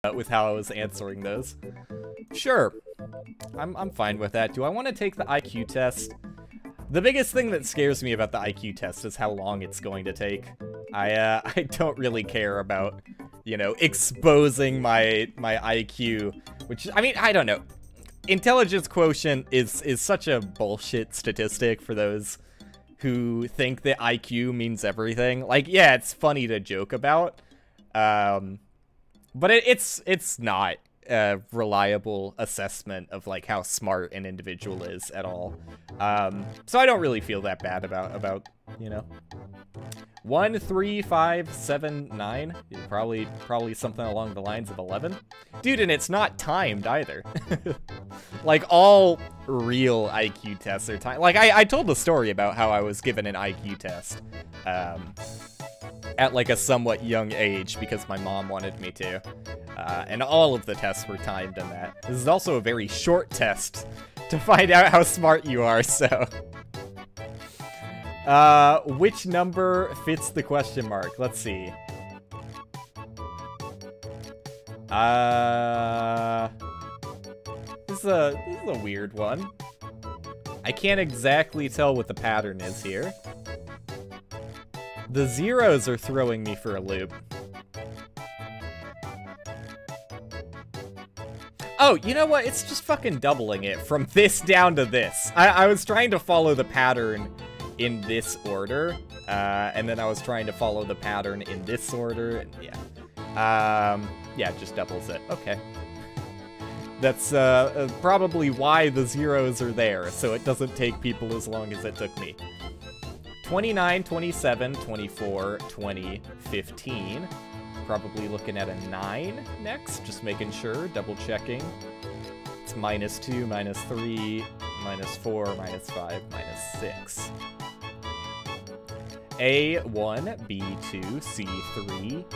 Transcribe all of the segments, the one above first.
with how I was answering those. Sure, I'm fine with that. Do I want to take the IQ test? The biggest thing that scares me about the IQ test is how long it's going to take. I don't really care about, you know, exposing my IQ, which, I mean, I don't know. Intelligence quotient is such a bullshit statistic for those who think that IQ means everything. Like, yeah, it's funny to joke about, but it's not a reliable assessment of, like, how smart an individual is at all. So I don't really feel that bad about you know. 1, 3, 5, 7, 9. Probably something along the lines of 11. Dude, and it's not timed either. Like, all real IQ tests are timed. Like, I told the story about how I was given an IQ test at, like, a somewhat young age because my mom wanted me to. And all of the tests were timed in that. This is also a very short test to find out how smart you are, so... which number fits the question mark? Let's see. This is a weird one. I can't exactly tell what the pattern is here. The zeros are throwing me for a loop. Oh, you know what? It's just fucking doubling it from this down to this. I was trying to follow the pattern in this order, and then I was trying to follow the pattern in this order, and yeah. Yeah, it just doubles it. Okay. That's probably why the zeros are there, so it doesn't take people as long as it took me. 29, 27, 24, 20, 15. Probably looking at a 9 next, just making sure, double checking. It's -2, -3, -4, -5, -6. A1, B2, C3.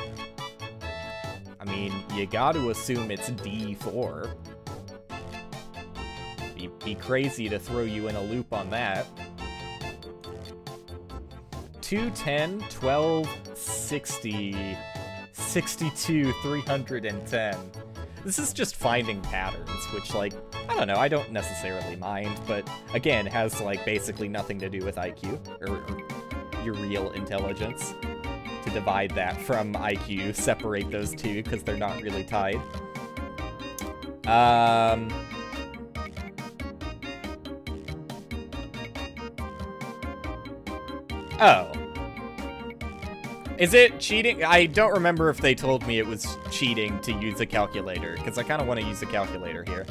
I mean, you gotta assume it's D4. Be crazy to throw you in a loop on that. 2, 10, 12, 60, 62, 310. This is just finding patterns, which, like, I don't know, I don't necessarily mind, but again, has, like, basically nothing to do with IQ, or your real intelligence. To divide that from IQ, separate those two, because they're not really tied. Oh. Is it cheating? I don't remember if they told me it was cheating to use a calculator, because I kind of want to use a calculator here.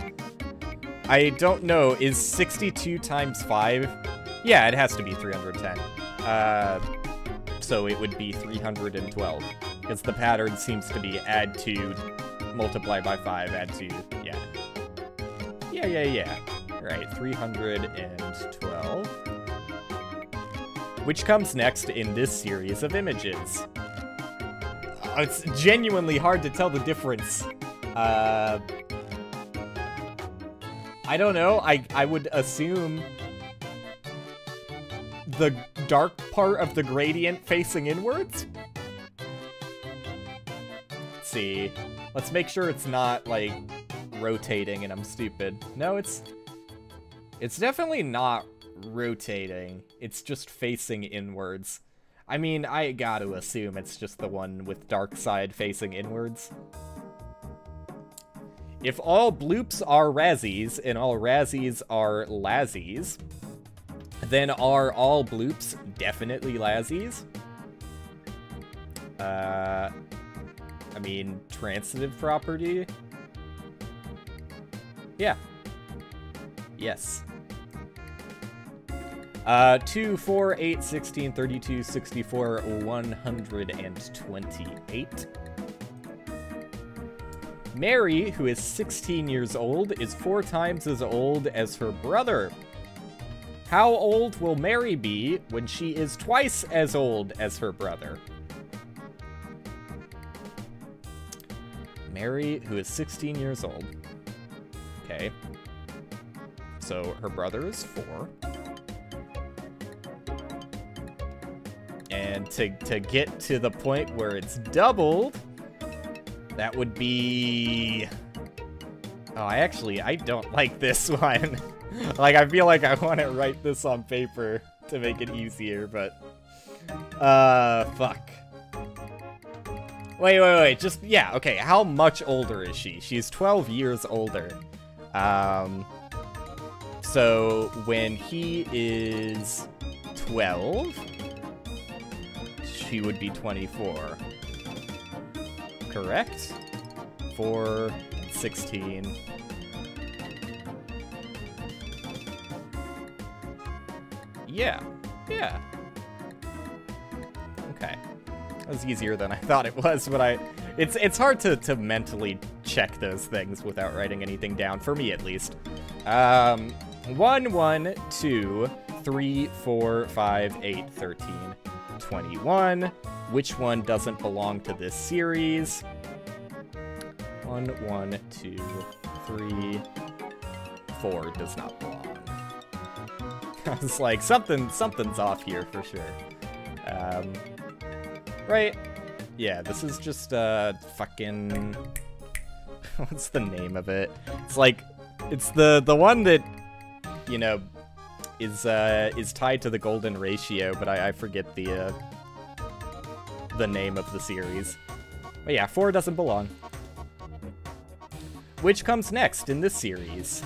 I don't know. Is 62 times 5? Yeah, it has to be 310. So it would be 312, because the pattern seems to be add 2, multiply by 5, add 2, yeah. Yeah. Right, 312. Which comes next in this series of images. It's genuinely hard to tell the difference. I don't know, I would assume the dark part of the gradient facing inwards? Let's see. Let's make sure it's not, like, rotating and I'm stupid. No, it's definitely not rotating. It's just facing inwards. I mean, I gotta assume it's just the one with dark side facing inwards. If all bloops are Razzies and all Razzies are Lazzies, then are all bloops definitely Lazzies? I mean, transitive property? Yeah. Yes. 2, 4, 8, 16, 32, 64, 128. Mary, who is 16 years old, is 4 times as old as her brother. How old will Mary be when she is twice as old as her brother? Mary, who is 16 years old. Okay. So her brother is 4. And to get to the point where it's doubled, That would be... Oh, I don't like this one. Like, I feel like I want to write this on paper to make it easier, but... fuck. Wait, just, yeah, okay, how much older is she? She's 12 years older. So, when he is 12, she would be 24. Correct? 4, 16... Yeah. Okay. That was easier than I thought it was, but it's hard to mentally check those things without writing anything down, for me at least. 1, 1, 2, 3, 4, 5, 8, 13, 21. Which one doesn't belong to this series? 1, 1, 2, 3, 4 does not belong. I was like, something's off here for sure. Right? Yeah, this is just, fucking... What's the name of it? It's like, it's the one that, you know, is tied to the golden ratio, but I forget the name of the series. But yeah, 4 doesn't belong. Which comes next in this series?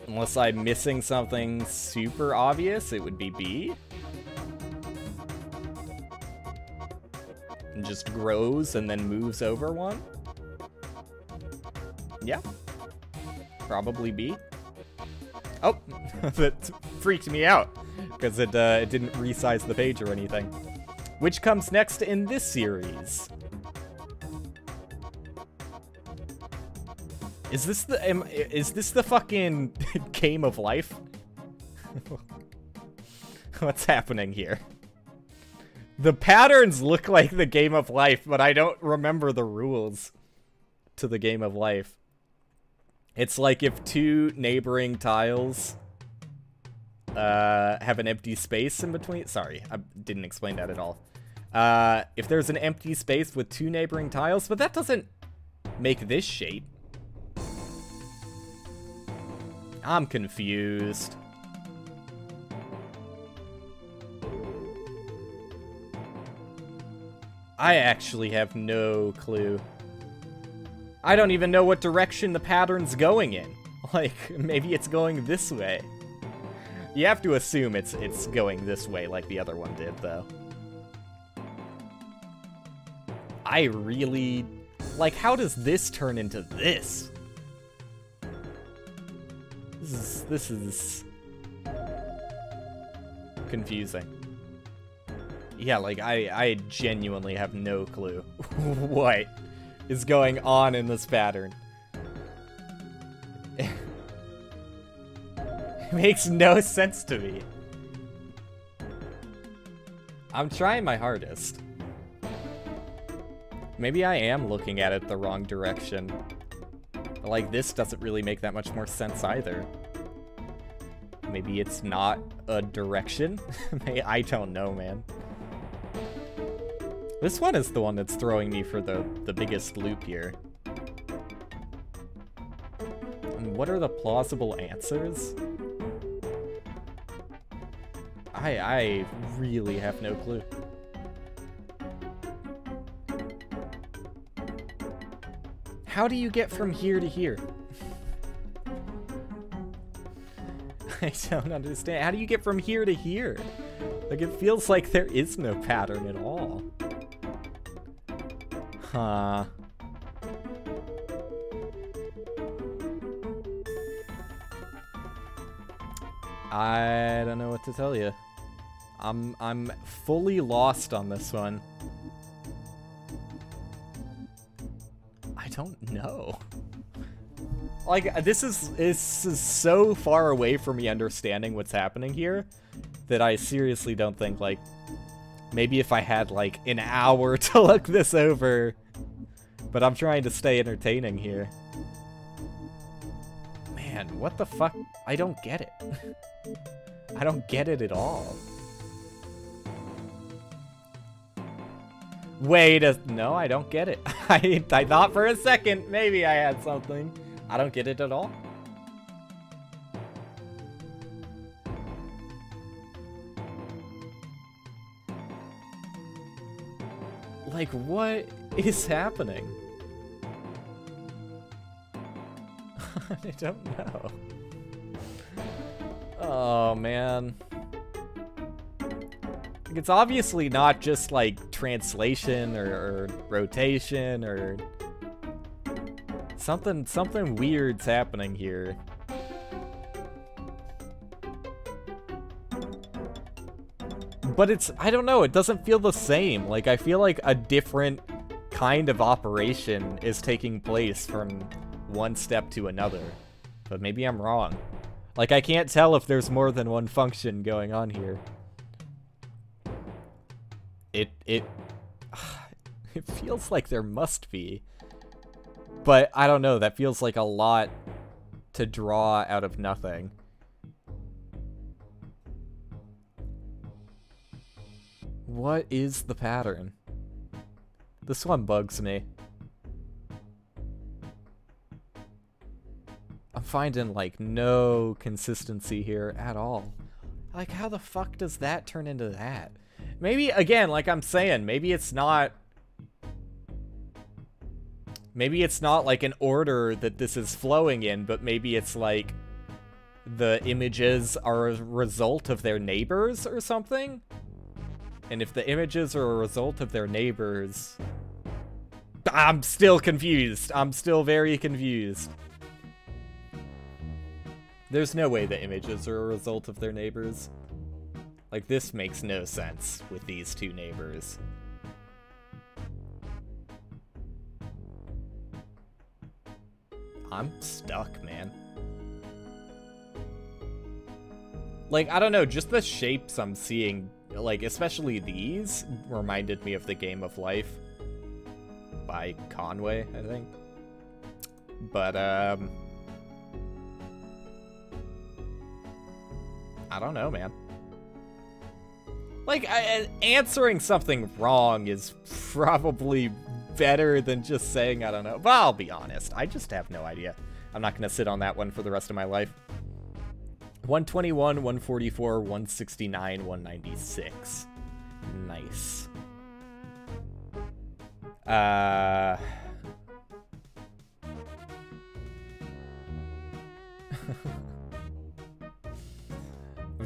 Unless I'm missing something super obvious, it would be B. And just grows and then moves over 1. Yeah. Probably B. Oh, that freaked me out, because it didn't resize the page or anything. Which comes next in this series? Is this the fucking Game of Life? What's happening here? The patterns look like the Game of Life, but I don't remember the rules to the Game of Life. It's like if 2 neighboring tiles have an empty space in between. Sorry, I didn't explain that at all. If there's an empty space with 2 neighboring tiles, but that doesn't make this shape. I'm confused. I actually have no clue. I don't even know what direction the pattern's going in. Like, maybe it's going this way. You have to assume it's going this way like the other one did, though. I really... Like, how does this turn into this? This is confusing. Yeah, like, I genuinely have no clue what is going on in this pattern. It makes no sense to me. I'm trying my hardest. Maybe I am looking at it the wrong direction. Like, this doesn't really make that much more sense either. Maybe it's not a direction? I don't know, man. This one is the one that's throwing me for the biggest loop here. And what are the plausible answers? I really have no clue. How do you get from here to here? I don't understand. How do you get from here to here? Like, it feels like there is no pattern at all. Huh. I don't know what to tell you. I'm fully lost on this one. I don't know. Like, this is so far away from me understanding what's happening here that I seriously don't think, like, maybe if I had, like, an hour to look this over, but I'm trying to stay entertaining here. Man, what the fuck? I don't get it. I don't get it at all. Wait a... No, I don't get it. I thought for a second maybe I had something. I don't get it at all. Like, what is happening? I don't know. Oh, man. It's obviously not just, like, translation or rotation or... Something weird's happening here. But it's, I don't know, it doesn't feel the same. Like, I feel like a different kind of operation is taking place from one step to another. But maybe I'm wrong. Like, I can't tell if there's more than one function going on here. It feels like there must be. But I don't know, that feels like a lot to draw out of nothing. What is the pattern? This one bugs me. I'm finding, like, no consistency here at all. Like, how the fuck does that turn into that? Maybe, again, like I'm saying, maybe it's not... Maybe it's not, like, an order that this is flowing in, but maybe it's, like, the images are a result of their neighbors or something? And if the images are a result of their neighbors... I'm still confused. I'm still very confused. There's no way the images are a result of their neighbors. Like, this makes no sense with these two neighbors. I'm stuck, man. Like, I don't know, just the shapes I'm seeing, like, especially these, reminded me of The Game of Life by Conway, I think. But, I don't know, man. Like, answering something wrong is probably better than just saying I don't know. But I'll be honest, I just have no idea. I'm not going to sit on that one for the rest of my life. 121, 144, 169, 196. Nice. I'm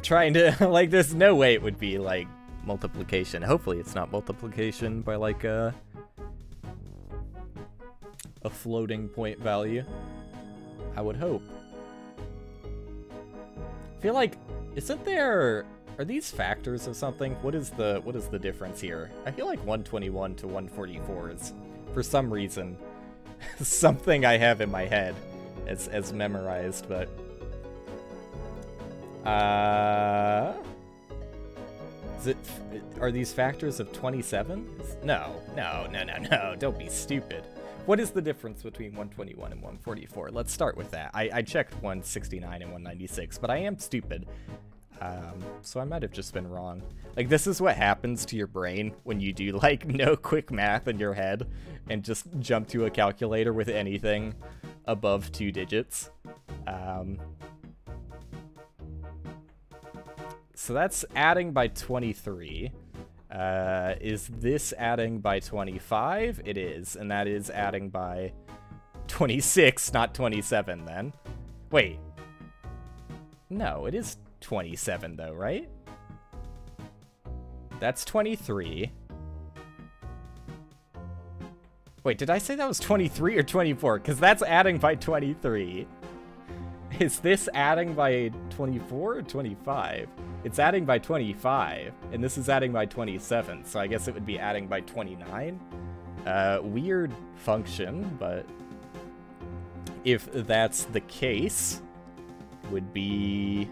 trying to, like, there's no way it would be, like, multiplication. Hopefully it's not multiplication by, like, a floating point value. I would hope. I feel like, isn't there, are these factors of something? What is the difference here? I feel like 121 to 144 is, for some reason, something I have in my head as memorized, but... Are these factors of 27? No, don't be stupid. What is the difference between 121 and 144? Let's start with that. I checked 169 and 196, but I am stupid. So I might have just been wrong. Like, this is what happens to your brain when you do, like, no quick math in your head and just jump to a calculator with anything above 2 digits. So that's adding by 23. Is this adding by 25? It is, and that is adding by 26, not 27 then. Wait. No, it is 27 though, right? That's 23. Wait, did I say that was 23 or 24? Because that's adding by 23. Is this adding by 24 or 25? It's adding by 25, and this is adding by 27, so I guess it would be adding by 29. Weird function, but if that's the case, would be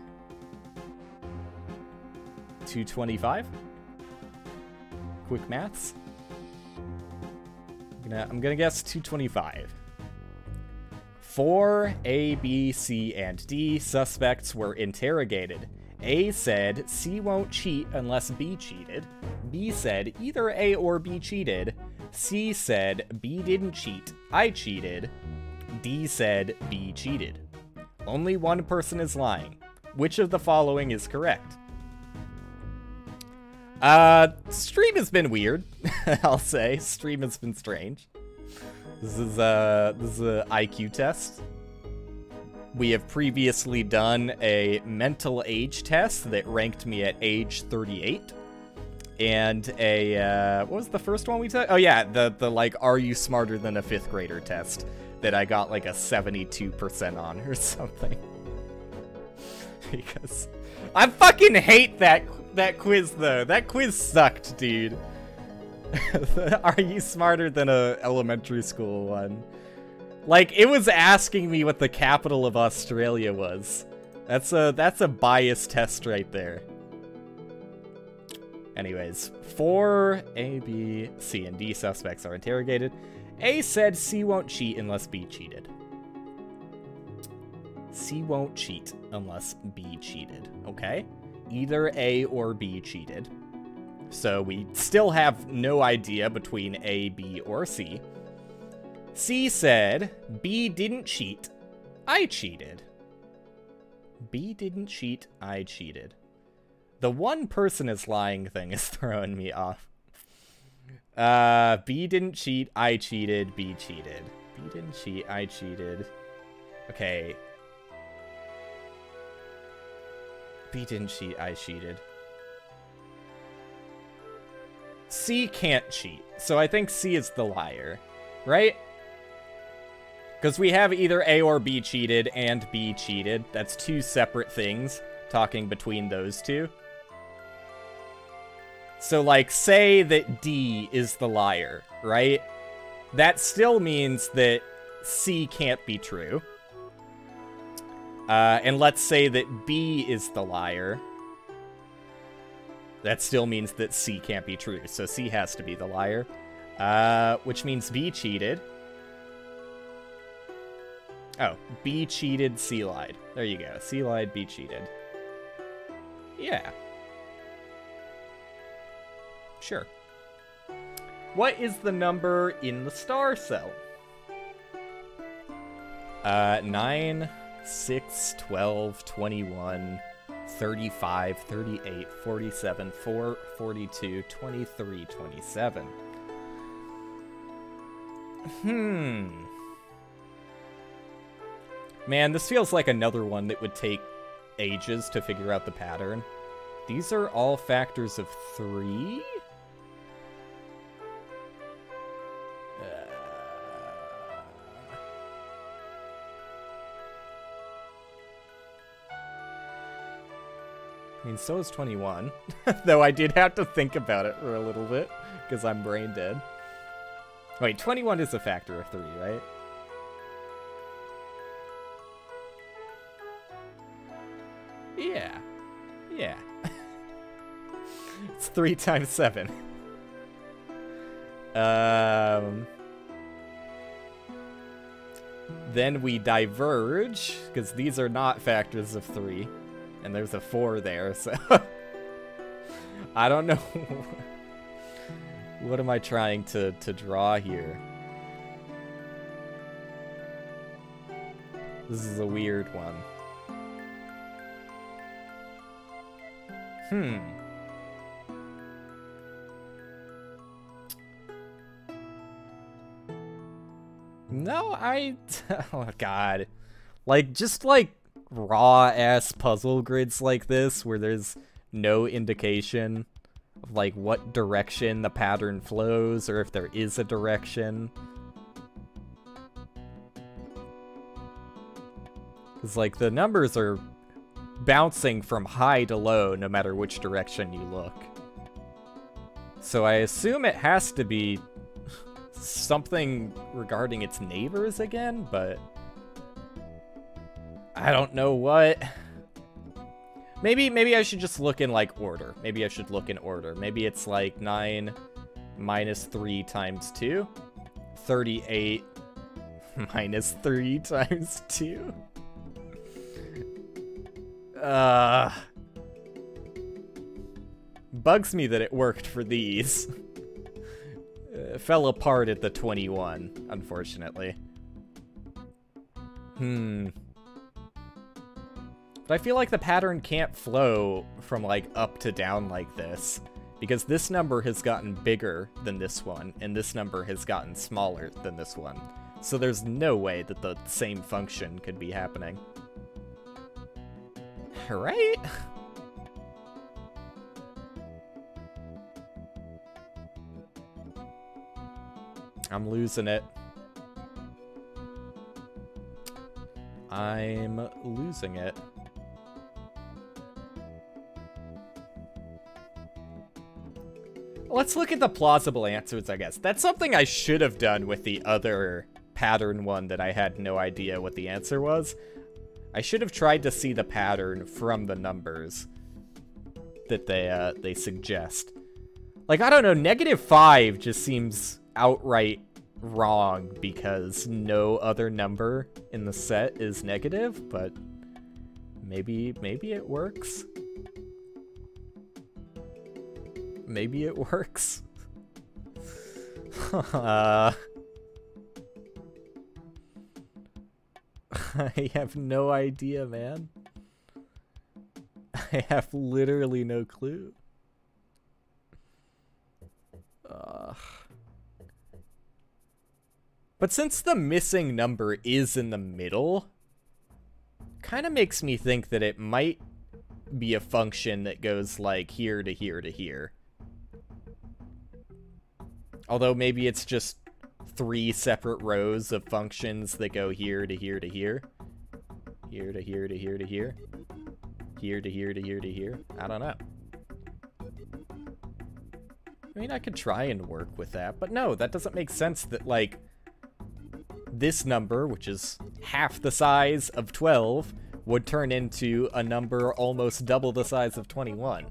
225. Quick maths. I'm gonna guess 225. 4 A, B, C, and D suspects were interrogated. A said C won't cheat unless B cheated. B said either A or B cheated. C said B didn't cheat, I cheated. D said B cheated. Only one person is lying. Which of the following is correct? Stream has been weird, I'll say. Stream has been strange. This is a IQ test. We have previously done a mental age test that ranked me at age 38. And a, what was the first one we took? Oh yeah, the like, are you smarter than a 5th grader test that I got like a 72% on or something. Because I fucking hate that quiz though. That quiz sucked, dude. Are you smarter than a elementary school one? Like, it was asking me what the capital of Australia was. That's a biased test right there. Anyways, 4 A, B, C, and D suspects are interrogated. A said C won't cheat unless B cheated. C won't cheat unless B cheated, okay? Either A or B cheated. So we still have no idea between A, B, or C. C said B didn't cheat, I cheated. B didn't cheat, I cheated. The one person is lying thing is throwing me off. B didn't cheat, I cheated, B cheated. B didn't cheat, I cheated. Okay. B didn't cheat, I cheated. C can't cheat, so I think C is the liar, right? Because we have either A or B cheated and B cheated. That's two separate things, talking between those two. So, like, say that D is the liar, right? That still means that C can't be true. And let's say that B is the liar. That still means that C can't be true. So C has to be the liar. Which means B cheated. Oh, B cheated, C lied. There you go. C lied, B cheated. Yeah. Sure. What is the number in the star cell? 9, 6, 12, 21, 35, 38, 47, 4, 42, 23, 27. Man, this feels like another one that would take ages to figure out the pattern. These are all factors of 3? I mean, so is 21. Though I did have to think about it for a little bit, because I'm brain dead. Wait, 21 is a factor of 3, right? Yeah. Yeah. It's 3 times 7. Then we diverge, because these are not factors of 3. And there's a 4 there, so... I don't know. What am I trying to draw here? This is a weird one. No, oh god. Like, just like raw-ass puzzle grids like this, where there's no indication of, like, what direction the pattern flows, or if there is a direction. Because, like, the numbers are bouncing from high to low, no matter which direction you look. So I assume it has to be something regarding its neighbors again, but I don't know what. Maybe I should just look in, like, order. Maybe I should look in order. Maybe it's, like, 9 minus 3 times 2. 38 minus 3 times 2. bugs me that it worked for these. Fell apart at the 21, unfortunately. But I feel like the pattern can't flow from, like, up to down like this. Because this number has gotten bigger than this one, and this number has gotten smaller than this one. So there's no way that the same function could be happening. Right? I'm losing it. I'm losing it. Let's look at the plausible answers, I guess. That's something I should have done with the other pattern one that I had no idea what the answer was. I should have tried to see the pattern from the numbers that they suggest. Like, I don't know, -5 just seems outright wrong because no other number in the set is negative, but maybe it works. Maybe it works. I have no idea, man. I have literally no clue. But since the missing number is in the middle, kind of makes me think that it might be a function that goes like here to here to here. Although maybe it's just 3 separate rows of functions that go here to here to here. Here to here to here to here. Here to here to here to here. I don't know. I mean, I could try and work with that, but no, that doesn't make sense that, like, this number, which is half the size of 12, would turn into a number almost double the size of 21.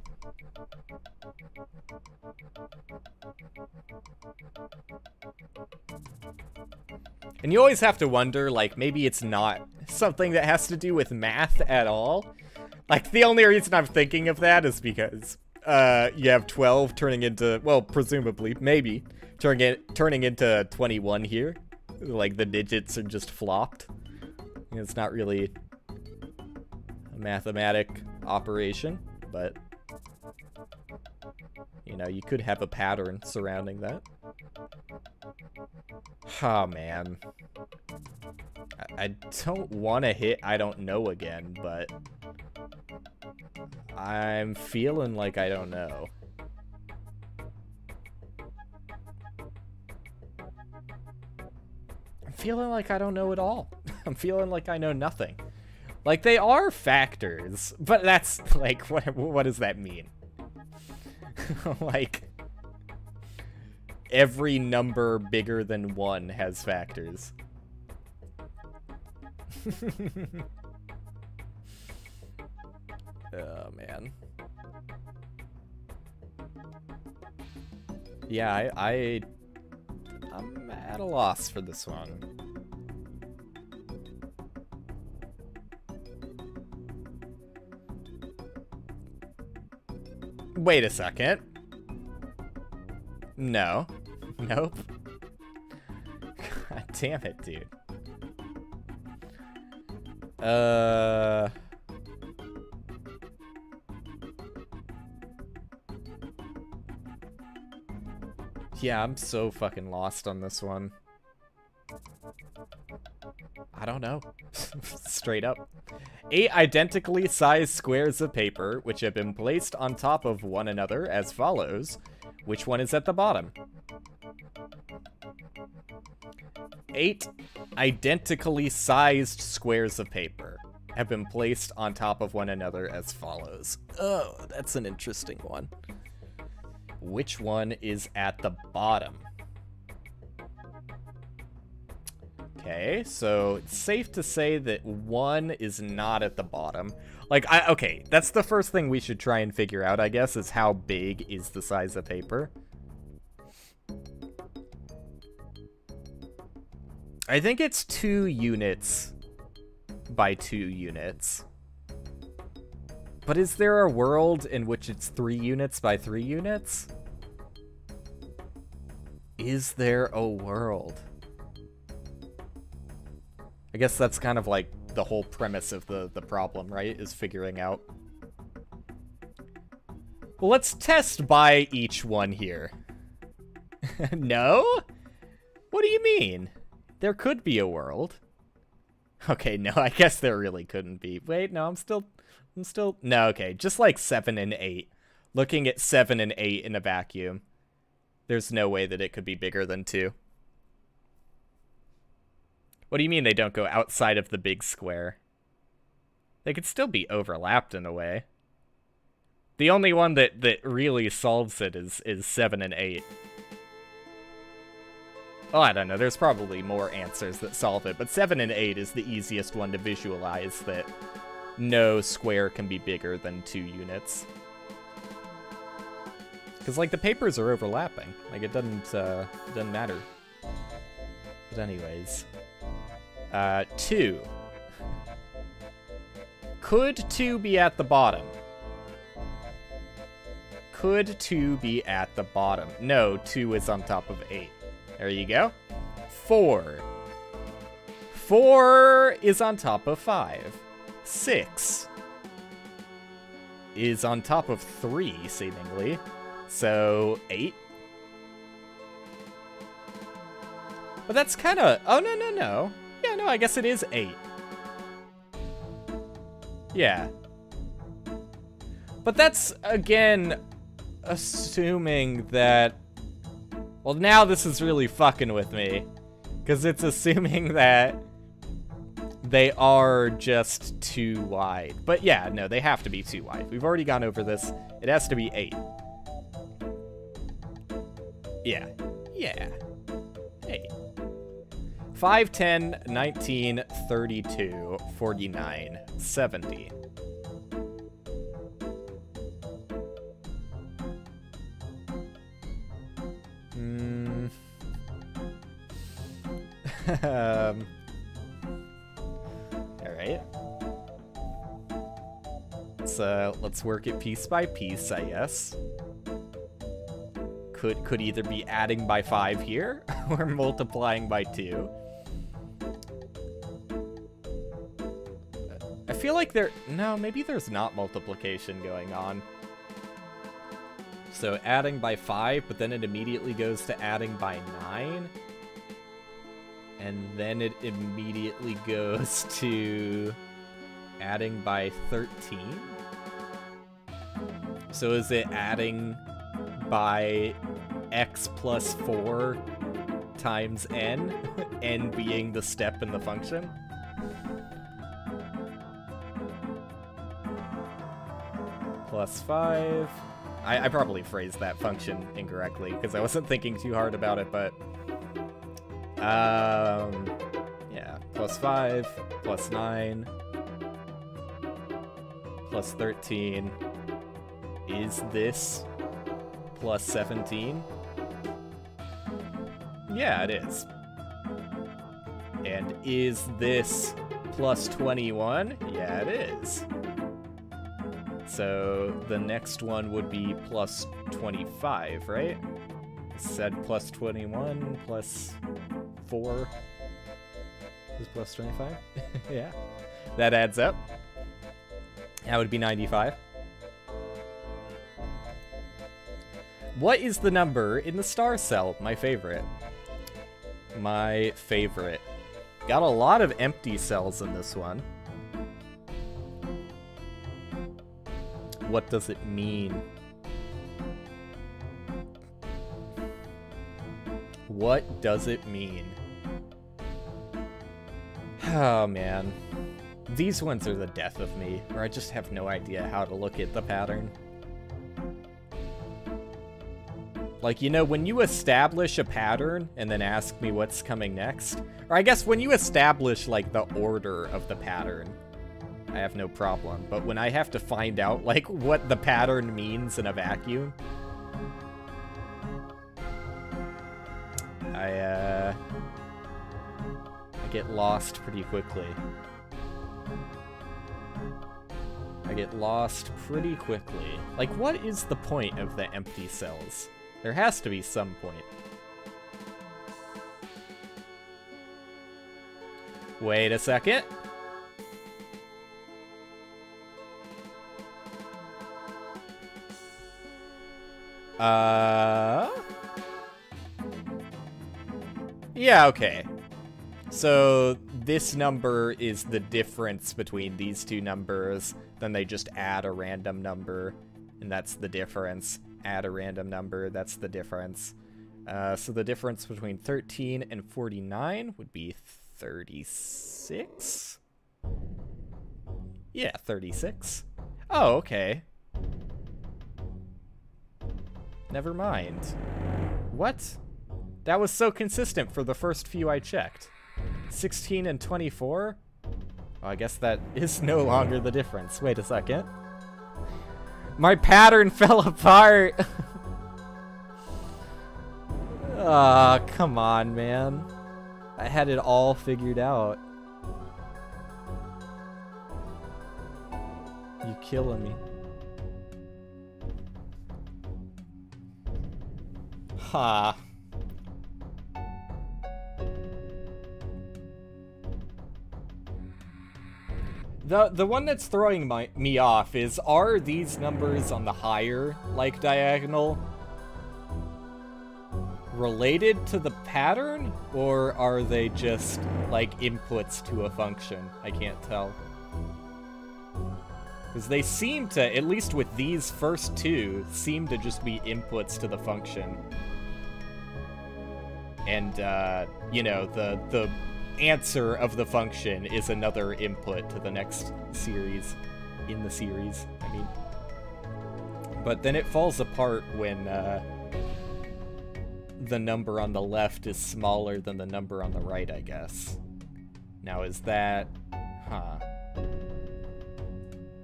And you always have to wonder, like, maybe it's not something that has to do with math at all. Like, the only reason I'm thinking of that is because you have 12 turning into, well, presumably, maybe, turning into 21 here. Like, the digits are just flopped. It's not really a mathematic operation, but, you know, you could have a pattern surrounding that. Oh, man. I don't want to hit I don't know again, but I'm feeling like I don't know. I'm feeling like I don't know at all. I'm feeling like I know nothing. Like, they are factors, but that's, like, what does that mean? Like, every number bigger than 1 has factors. Oh, man. Yeah, I'm at a loss for this one. Wait a second. No. Nope. God damn it, dude. Yeah, I'm so fucking lost on this one. I don't know. Straight up. 8 identically sized squares of paper, which have been placed on top of one another as follows. Which one is at the bottom? 8 identically sized squares of paper have been placed on top of one another as follows. Oh, that's an interesting one. Which one is at the bottom? Okay, so it's safe to say that 1 is not at the bottom. Like, okay, that's the first thing we should try and figure out, I guess, is how big is the size of paper. I think it's 2 units by 2 units. But is there a world in which it's 3 units by 3 units? Is there a world? I guess that's kind of like the whole premise of the problem, right? Is figuring out. Well, let's test by each one here. No? What do you mean? There could be a world. Okay, no, I guess there really couldn't be. Wait, no, I'm still... No, okay, just like 7 and 8. Looking at 7 and 8 in a vacuum. There's no way that it could be bigger than 2. What do you mean they don't go outside of the big square? They could still be overlapped in a way. The only one that really solves it is 7 and 8. Well, I don't know, there's probably more answers that solve it, but 7 and 8 is the easiest one to visualize that no square can be bigger than 2 units. Because, like, the papers are overlapping. Like, it doesn't matter. But anyways. 2. Could 2 be at the bottom? Could 2 be at the bottom? No, 2 is on top of 8. There you go. 4. 4 is on top of 5. 6 is on top of 3, seemingly. So, 8. But that's kind of... Oh, no. Yeah, no, I guess it is 8. Yeah. But that's, again, assuming that... Well, now this is really fucking with me. Because it's assuming that they are just too wide. But yeah, no, they have to be too wide. We've already gone over this. It has to be 8. Yeah. 8. 5, 10, 19, 32, 49, 70. Alright. Let's work it piece by piece, I guess. Could either be adding by 5 here, or multiplying by 2. I feel like no, maybe there's not multiplication going on. So adding by 5, but then it immediately goes to adding by 9. And then it immediately goes to adding by 13. So is it adding by x plus 4 times n? N being the step in the function? Plus 5. I probably phrased that function incorrectly because I wasn't thinking too hard about it, but... yeah, plus 5, plus 9, plus 13. Is this plus 17? Yeah, it is. And is this plus 21? Yeah, it is. So the next one would be plus 25, right? Said plus 21 plus 4 is plus 25. Yeah, that adds up. That would be 95. What is the number in the star cell? My favorite. My favorite. Got a lot of empty cells in this one. What does it mean? What does it mean? Oh, man. These ones are the death of me, where I just have no idea how to look at the pattern. Like, you know, when you establish a pattern and then ask me what's coming next, or I guess when you establish, like, the order of the pattern, I have no problem. But when I have to find out, like, what the pattern means in a vacuum, I get lost pretty quickly. I get lost pretty quickly. Like, what is the point of the empty cells? There has to be some point. Wait a second. Yeah, okay. So this number is the difference between these two numbers. Then they just add a random number, and that's the difference. Add a random number, that's the difference. So the difference between 13 and 49 would be 36? Yeah, 36. Oh, okay. Never mind. What? That was so consistent for the first few I checked. 16 and 24? Well, I guess that is no longer the difference. Wait a second. My pattern fell apart! Ah, come on, man. I had it all figured out. You killing me. Ha. The one that's throwing me off is, are these numbers on the higher, like, diagonal related to the pattern, or are they just, like, inputs to a function? I can't tell. Because they seem to, at least with these first two, seem to just be inputs to the function. And, you know, the answer of the function is another input to the next series, in the series, I mean. But then it falls apart when, the number on the left is smaller than the number on the right, I guess. Now, is that... Huh.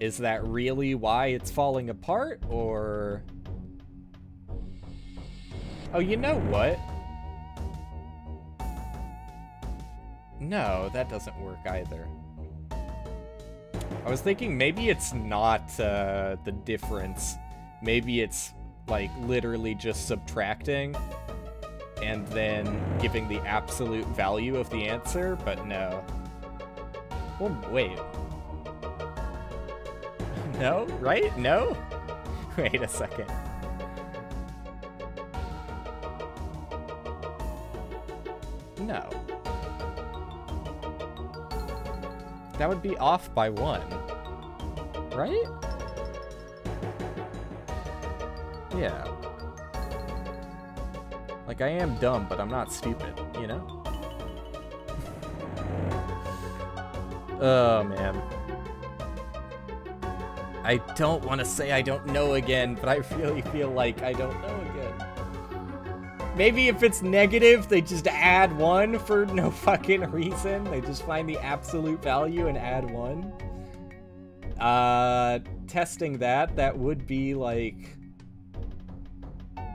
Is that really why it's falling apart, or... Oh, you know what? No, that doesn't work either. I was thinking maybe it's not the difference. Maybe it's, like, literally just subtracting and then giving the absolute value of the answer, but no. Well, wait. No? Right? No? Wait a second. No. That would be off by 1. Right? Yeah. Like, I am dumb, but I'm not stupid, you know? Oh, man. I don't want to say I don't know again, but I really feel like I don't know again. Maybe if it's negative, they just add 1 for no fucking reason. They just find the absolute value and add 1. Testing that would be like...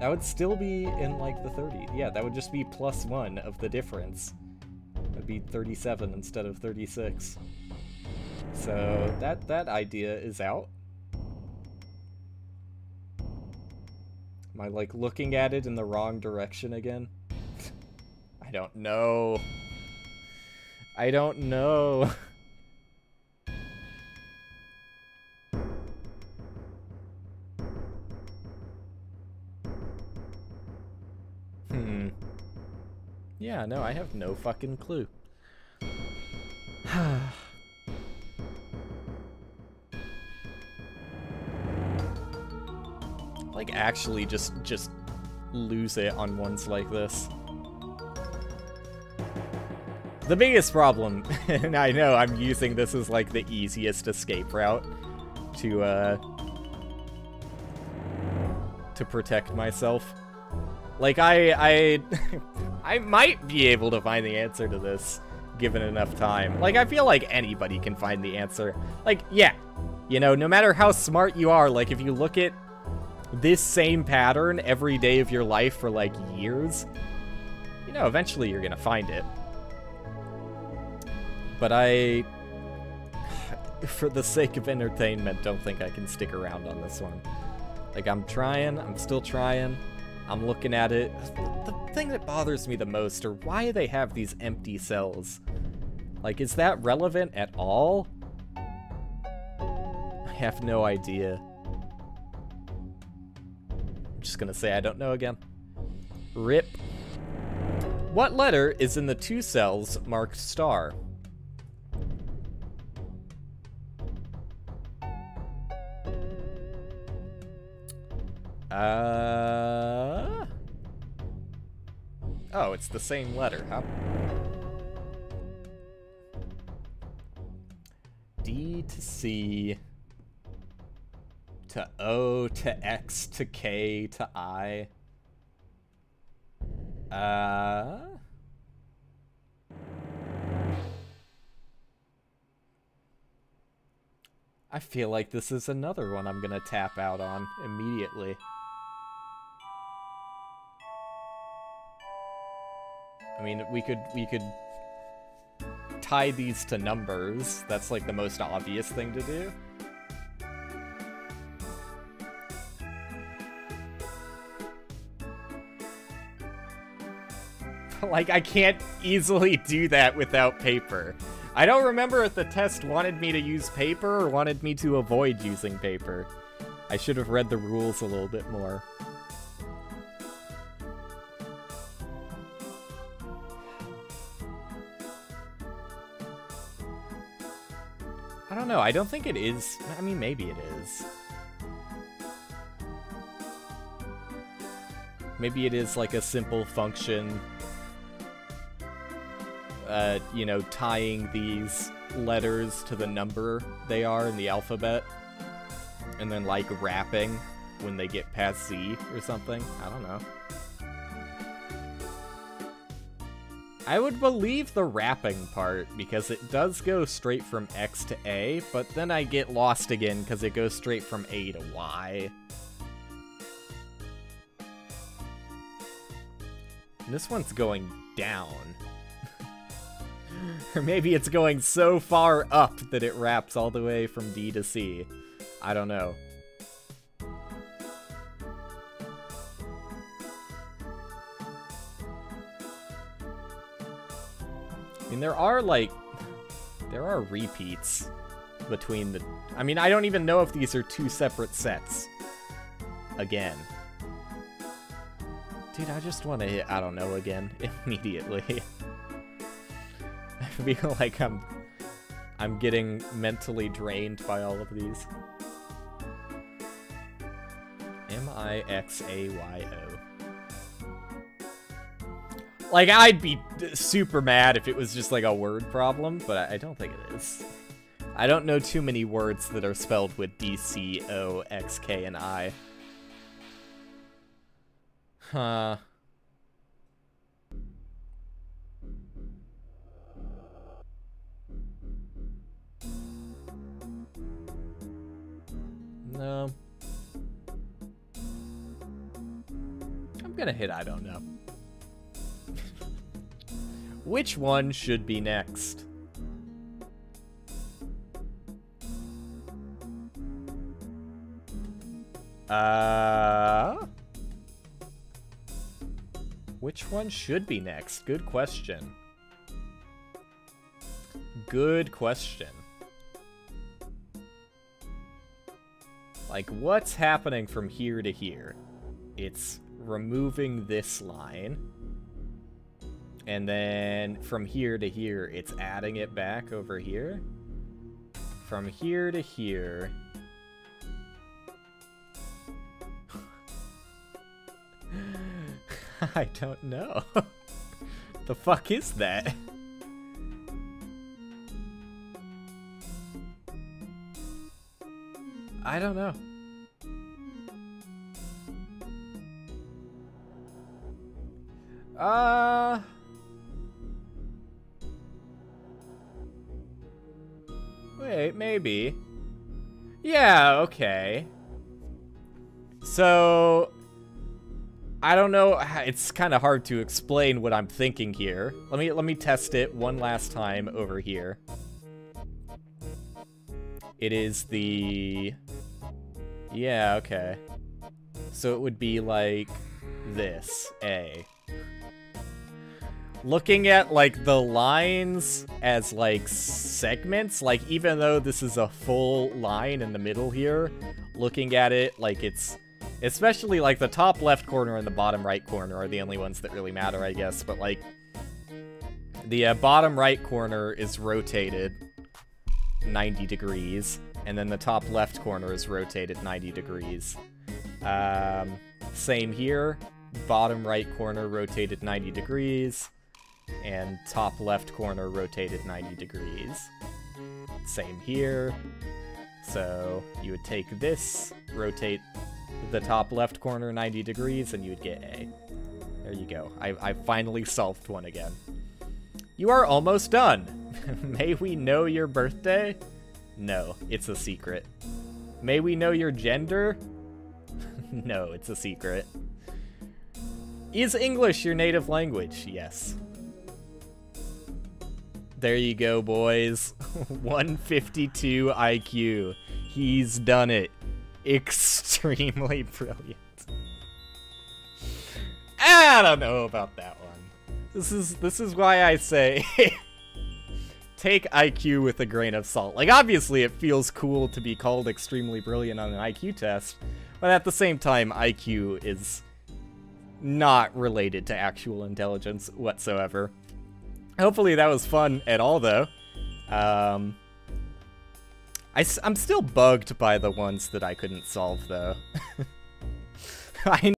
That would still be in, like, the 30. Yeah, that would just be plus 1 of the difference. That would be 37 instead of 36. So, that idea is out. Am I, like, looking at it in the wrong direction again? I don't know. I don't know. Yeah, no, I have no fucking clue. Like, actually just lose it on ones like this. The biggest problem, and I know I'm using this as, like, the easiest escape route to protect myself. Like, I might be able to find the answer to this, given enough time. Like, I feel like anybody can find the answer. Like, yeah, you know, no matter how smart you are, like, if you look at this same pattern every day of your life for, like, years, you know, eventually you're gonna find it. But for the sake of entertainment, don't think I can stick around on this one. Like, I'm trying, I'm still trying. I'm looking at it. The thing that bothers me the most are why they have these empty cells. Like, is that relevant at all? I have no idea. I'm just gonna say I don't know again. RIP. What letter is in the 2 cells marked star? Oh, it's the same letter, huh? D to C to O to X to K to I. I feel like this is another one I'm gonna tap out on immediately. I mean, we could tie these to numbers. That's like the most obvious thing to do. Like, I can't easily do that without paper. I don't remember if the test wanted me to use paper or wanted me to avoid using paper. I should have read the rules a little bit more. I don't know, I don't think it is. I mean, maybe it is. Maybe it is like a simple function, you know, tying these letters to the number they are in the alphabet, and then like wrapping when they get past Z or something. I don't know. I would believe the wrapping part, because it does go straight from X to A, but then I get lost again because it goes straight from A to Y. And this one's going down. Or maybe it's going so far up that it wraps all the way from D to C. I don't know. I mean, there are repeats between the... I mean, I don't even know if these are 2 separate sets. Again. Dude, I just want to hit, I don't know, again, immediately. I feel like I'm getting mentally drained by all of these. M-I-X-A-Y-O. Like, I'd be super mad if it was just like a word problem, but I don't think it is. I don't know too many words that are spelled with D, C, O, X, K, and I. Huh. No. I'm gonna hit I don't know. Which one should be next? Which one should be next? Good question. Good question. Like, what's happening from here to here? It's removing this line. And then from here to here, it's adding it back over here. From here to here. I don't know. The fuck is that? I don't know. Wait, maybe. Yeah, okay. So, I don't know, it's kind of hard to explain what I'm thinking here. Let me test it one last time over here. It is the... Yeah, okay. So it would be like this, A. Looking at, like, the lines as, like, segments, like, even though this is a full line in the middle here, looking at it like it's... Especially, like, the top left corner and the bottom right corner are the only ones that really matter, I guess, but, like... The bottom right corner is rotated 90 degrees, and then the top left corner is rotated 90 degrees. Same here. Bottom right corner rotated 90 degrees, and top left corner rotated 90 degrees. Same here. So you would take this, rotate the top left corner 90 degrees, and you would get A. There you go. I finally solved one again. You are almost done. May we know your birthday? No, it's a secret. May we know your gender? No, it's a secret. Is English your native language? Yes. There you go, boys. 152 IQ. He's done it. Extremely brilliant. I don't know about that one. This is why I say take IQ with a grain of salt. Like, obviously it feels cool to be called extremely brilliant on an IQ test, but at the same time, IQ is not related to actual intelligence whatsoever. Hopefully that was fun at all, though. I'm still bugged by the ones that I couldn't solve, though. I